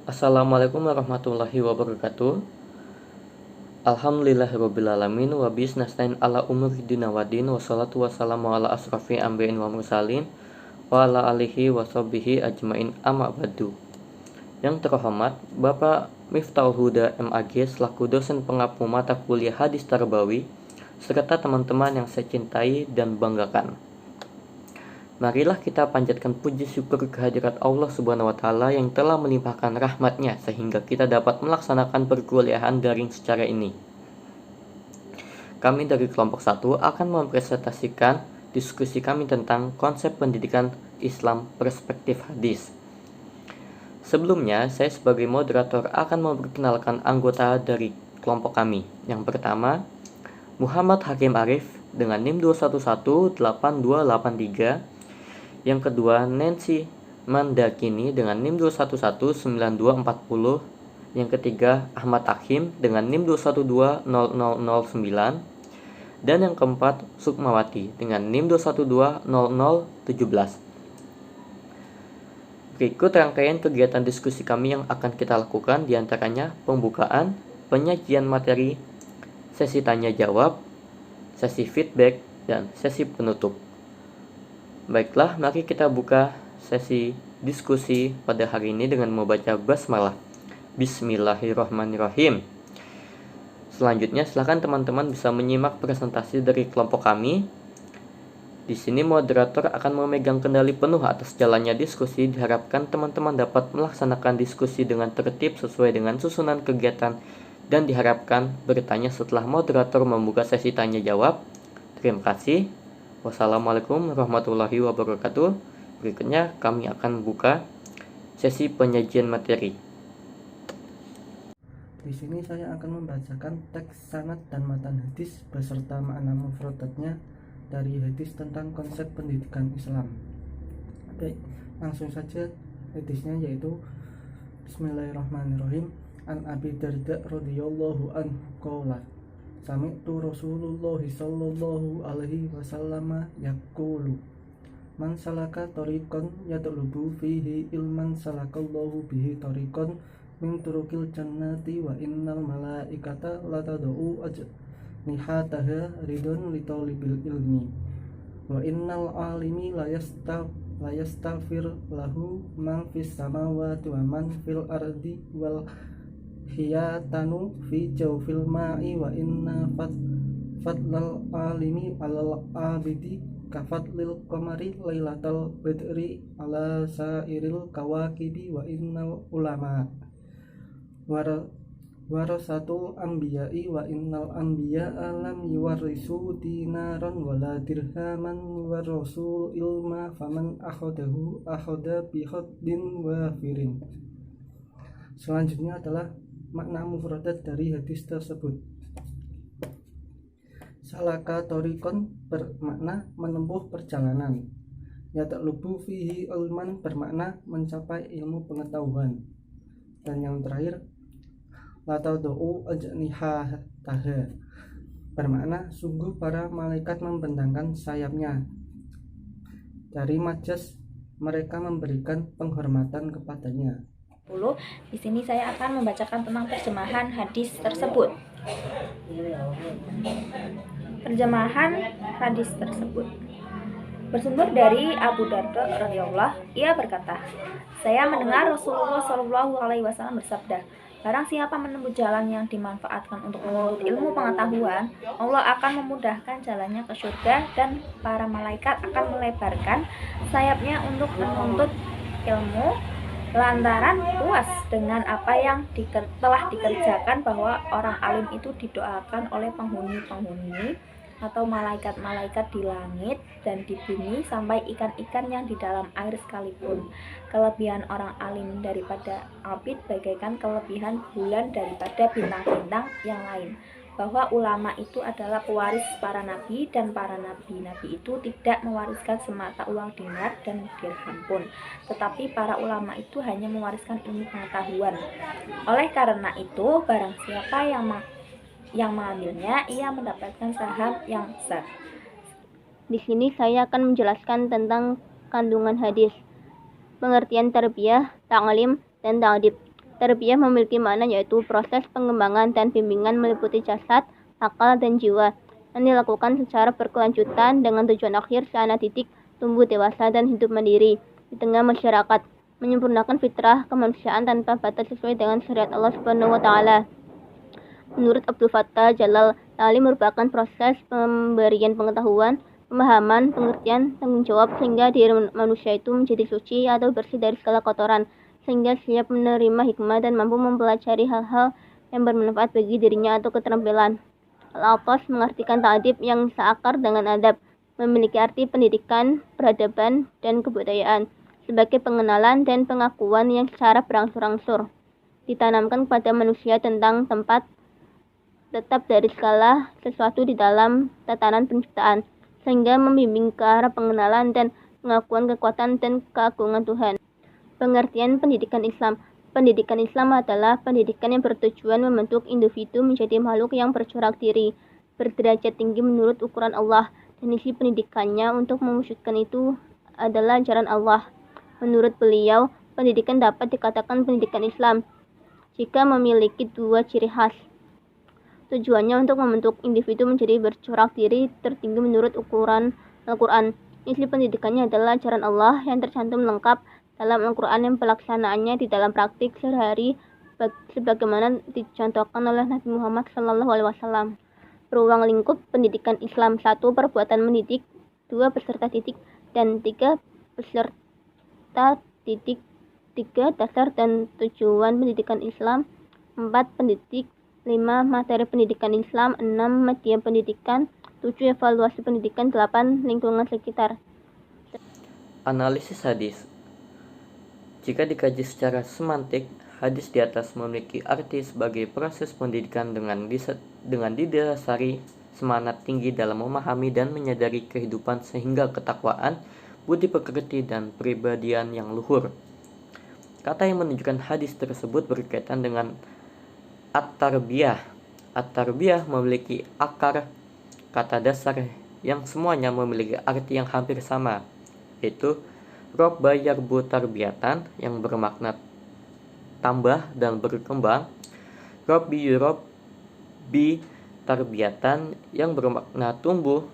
Assalamualaikum warahmatullahi wabarakatuh. Alhamdulillahirrabbilalamin. Wa bisnastain ala umuri dina wadin. Wassalatu wassalamu ala asrafi ambi'in wa mursalin. Wa ala alihi wa sahbihi ajmain amma ba'du. Yang terhormat Bapak Miftahul Huda MAG selaku dosen pengampu mata kuliah hadis tarbawi, serta teman-teman yang saya cintai dan banggakan. Marilah kita panjatkan puji syukur kehadirat Allah Subhanahu wa Ta'ala yang telah melimpahkan rahmat-Nya sehingga kita dapat melaksanakan perkuliahan daring secara ini. Kami dari kelompok 1 akan mempresentasikan diskusi kami tentang konsep pendidikan Islam perspektif hadis. Sebelumnya, saya sebagai moderator akan memperkenalkan anggota dari kelompok kami. Yang pertama, Muhammad Hakim Arif dengan NIM 2118283. Yang kedua, Nancy Mandakini dengan NIM 2119240. Yang ketiga, Ahmad Akhim dengan NIM 2120009. Dan yang keempat, Sukmawati dengan NIM 2120017. Berikut rangkaian kegiatan diskusi kami yang akan kita lakukan, diantaranya pembukaan, penyajian materi, sesi tanya jawab, sesi feedback, dan sesi penutup. Baiklah, mari kita buka sesi diskusi pada hari ini dengan membaca basmalah. Bismillahirrahmanirrahim. Selanjutnya, silakan teman-teman bisa menyimak presentasi dari kelompok kami. Di sini moderator akan memegang kendali penuh atas jalannya diskusi. Diharapkan teman-teman dapat melaksanakan diskusi dengan tertib sesuai dengan susunan kegiatan dan diharapkan bertanya setelah moderator membuka sesi tanya jawab. Terima kasih. Wassalamualaikum warahmatullahi wabarakatuh. Berikutnya kami akan buka sesi penyajian materi. Di sini saya akan membacakan teks sanad dan matan hadis beserta makna mufradatnya dari hadis tentang konsep pendidikan Islam. Baik, langsung saja hadisnya, yaitu Bismillahirrahmanirrahim. An Abi Darda radhiyallahu anhu qala Sami'tu Rasulullah sallallahu alaihi wasallam yaqulu Man salaka tariqan yatlubu fihi ilman salakallahu bihi tariqan min turukil jannati wa innal malaikata latad'u ajnihataha ridon li talibil ilmi wa innal alimi layastafir lahu man fis samawati wa man fil ardi wal hiyatanu fi jawfil ma'i wa inna fadlal alimi alal abidi kafadlil qamari lailatal badri ala sairil kawakibi wa inna ulama warasatul anbiya'i wa innal anbiya'a lam yuwarrisu dinaran wala dirhaman warasul ilma faman akhadahu akhada bihadin wafirin. Selanjutnya adalah makna mufradat dari hadis tersebut. Salaka torikon bermakna menempuh perjalanan. Yatlubu fihi ilman bermakna mencapai ilmu pengetahuan. Dan yang terakhir, latad'u ajnihataha bermakna sungguh para malaikat membentangkan sayapnya. Dari majas mereka memberikan penghormatan kepadanya. Di sini saya akan membacakan tentang terjemahan hadis tersebut. Terjemahan hadis tersebut bersumber dari Abu Darda radhiyallahu. Ia berkata, saya mendengar Rasulullah Shallallahu alaihi wasallam bersabda, barang siapa menempuh jalan yang dimanfaatkan untuk menuntut ilmu pengetahuan, Allah akan memudahkan jalannya ke surga dan para malaikat akan melebarkan sayapnya untuk menuntut ilmu lantaran puas dengan apa yang telah dikerjakan, bahwa orang alim itu didoakan oleh penghuni-penghuni atau malaikat-malaikat di langit dan di bumi sampai ikan-ikan yang di dalam air sekalipun. Kelebihan orang alim daripada abid bagaikan kelebihan bulan daripada bintang-bintang yang lain. Bahwa ulama itu adalah pewaris para nabi, dan para nabi-nabi itu tidak mewariskan semata uang dinar dan dirham pun, tetapi para ulama itu hanya mewariskan ilmu pengetahuan. Oleh karena itu, barang siapa yang mengambilnya, ia mendapatkan saham yang besar. Di sini saya akan menjelaskan tentang kandungan hadis, pengertian tarbiyah, ta'lim, dan ta'dib. Tarbiyah memiliki makna yaitu proses pengembangan dan bimbingan meliputi jasad, akal, dan jiwa yang dilakukan secara berkelanjutan dengan tujuan akhir si anak didik tumbuh dewasa dan hidup mandiri di tengah masyarakat, menyempurnakan fitrah kemanusiaan tanpa batas sesuai dengan syariat Allah Subhanahu wa taala. Menurut Abdul Fattah Jalal, ta'lim merupakan proses pemberian pengetahuan, pemahaman, pengertian, tanggung jawab sehingga diri manusia itu menjadi suci atau bersih dari segala kotoran, sehingga siap menerima hikmah dan mampu mempelajari hal-hal yang bermanfaat bagi dirinya atau keterampilan. Al-Aqas mengartikan ta'dib yang seakar dengan adab, memiliki arti pendidikan, peradaban, dan kebudayaan, sebagai pengenalan dan pengakuan yang secara berangsur-angsur ditanamkan kepada manusia tentang tempat tetap dari segala sesuatu di dalam tatanan penciptaan, sehingga membimbing ke arah pengenalan dan pengakuan kekuatan dan keagungan Tuhan. Pengertian pendidikan Islam. Pendidikan Islam adalah pendidikan yang bertujuan membentuk individu menjadi makhluk yang bercorak diri, berderajat tinggi menurut ukuran Allah, dan isi pendidikannya untuk mewujudkan itu adalah ajaran Allah. Menurut beliau, pendidikan dapat dikatakan pendidikan Islam jika memiliki dua ciri khas. Tujuannya untuk membentuk individu menjadi bercorak diri tertinggi menurut ukuran Al-Quran. Isi pendidikannya adalah ajaran Allah yang tercantum lengkap dalam Al-Quran yang pelaksanaannya di dalam praktik sehari-hari sebagaimana dicontohkan oleh Nabi Muhammad SAW. Ruang lingkup pendidikan Islam. 1. Perbuatan mendidik. 2. Peserta didik. Dan 3. Peserta didik. 3. Dasar dan tujuan pendidikan Islam. 4. Pendidik. 5. Materi pendidikan Islam. 6. Media pendidikan. 7. Evaluasi pendidikan. 8. Lingkungan sekitar. Analisis hadis. Jika dikaji secara semantik, hadis di atas memiliki arti sebagai proses pendidikan dengan didasari semangat tinggi dalam memahami dan menyadari kehidupan sehingga ketakwaan, budi pekerti, dan pribadian yang luhur. Kata yang menunjukkan hadis tersebut berkaitan dengan at-tarbiyah. At-tarbiyah memiliki akar kata dasar yang semuanya memiliki arti yang hampir sama, yaitu robba yarbu tarbiyatan yang bermakna tambah dan berkembang, robbi yurabbi tarbiyatan yang bermakna tumbuh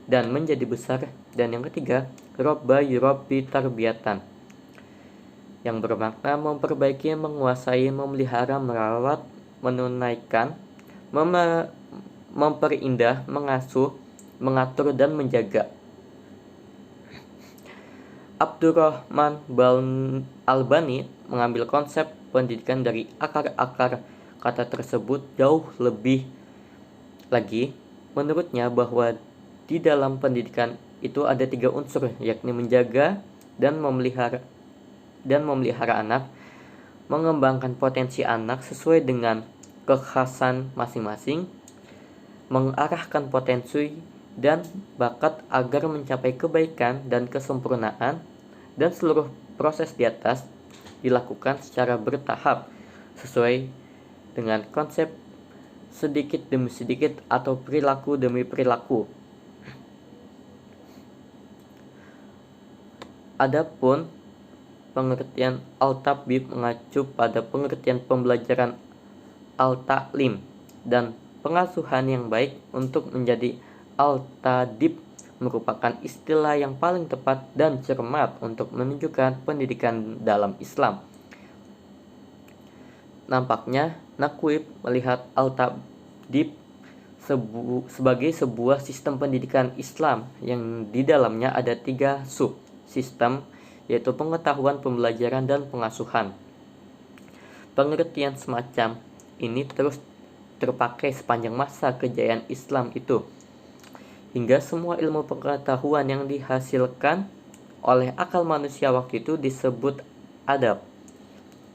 dan menjadi besar, dan yang ketiga robba yurabbi tarbiyatan yang bermakna memperbaiki, menguasai, memelihara, merawat, menunaikan, memperindah, mengasuh, mengatur, dan menjaga. Abdurrahman Al-Bani mengambil konsep pendidikan dari akar-akar kata tersebut jauh lebih lagi. Menurutnya bahwa di dalam pendidikan itu ada 3 unsur, yakni menjaga dan memelihara anak, mengembangkan potensi anak sesuai dengan kekhasan masing-masing, mengarahkan potensi dan bakat agar mencapai kebaikan dan kesempurnaan, dan seluruh proses di atas dilakukan secara bertahap sesuai dengan konsep sedikit demi sedikit atau perilaku demi perilaku. Adapun pengertian al-tabib mengacu pada pengertian pembelajaran al-ta'lim dan pengasuhan yang baik. Untuk menjadi al-tadib merupakan istilah yang paling tepat dan cermat untuk menunjukkan pendidikan dalam Islam. Nampaknya Naqib melihat al-tabib sebagai sebuah sistem pendidikan Islam yang di dalamnya ada 3 sub-sistem, yaitu pengetahuan, pembelajaran, dan pengasuhan. Pengertian semacam ini terus terpakai sepanjang masa kejayaan Islam itu, hingga semua ilmu pengetahuan yang dihasilkan oleh akal manusia waktu itu disebut adab,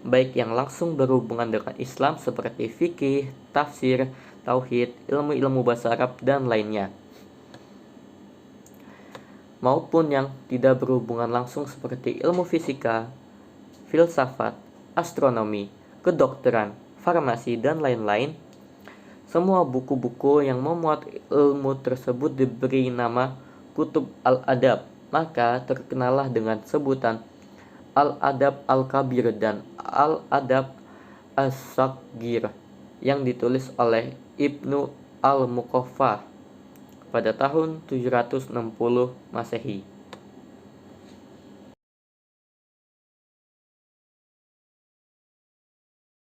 baik yang langsung berhubungan dengan Islam seperti fikih, tafsir, tauhid, ilmu-ilmu bahasa Arab, dan lainnya, maupun yang tidak berhubungan langsung seperti ilmu fisika, filsafat, astronomi, kedokteran, farmasi, dan lain-lain. Semua buku-buku yang memuat ilmu tersebut diberi nama kutub al-adab, maka terkenalah dengan sebutan Al-Adab Al-Kabir dan Al-Adab As-Saghir yang ditulis oleh Ibnu Al-Muqaffa pada tahun 760 Masehi.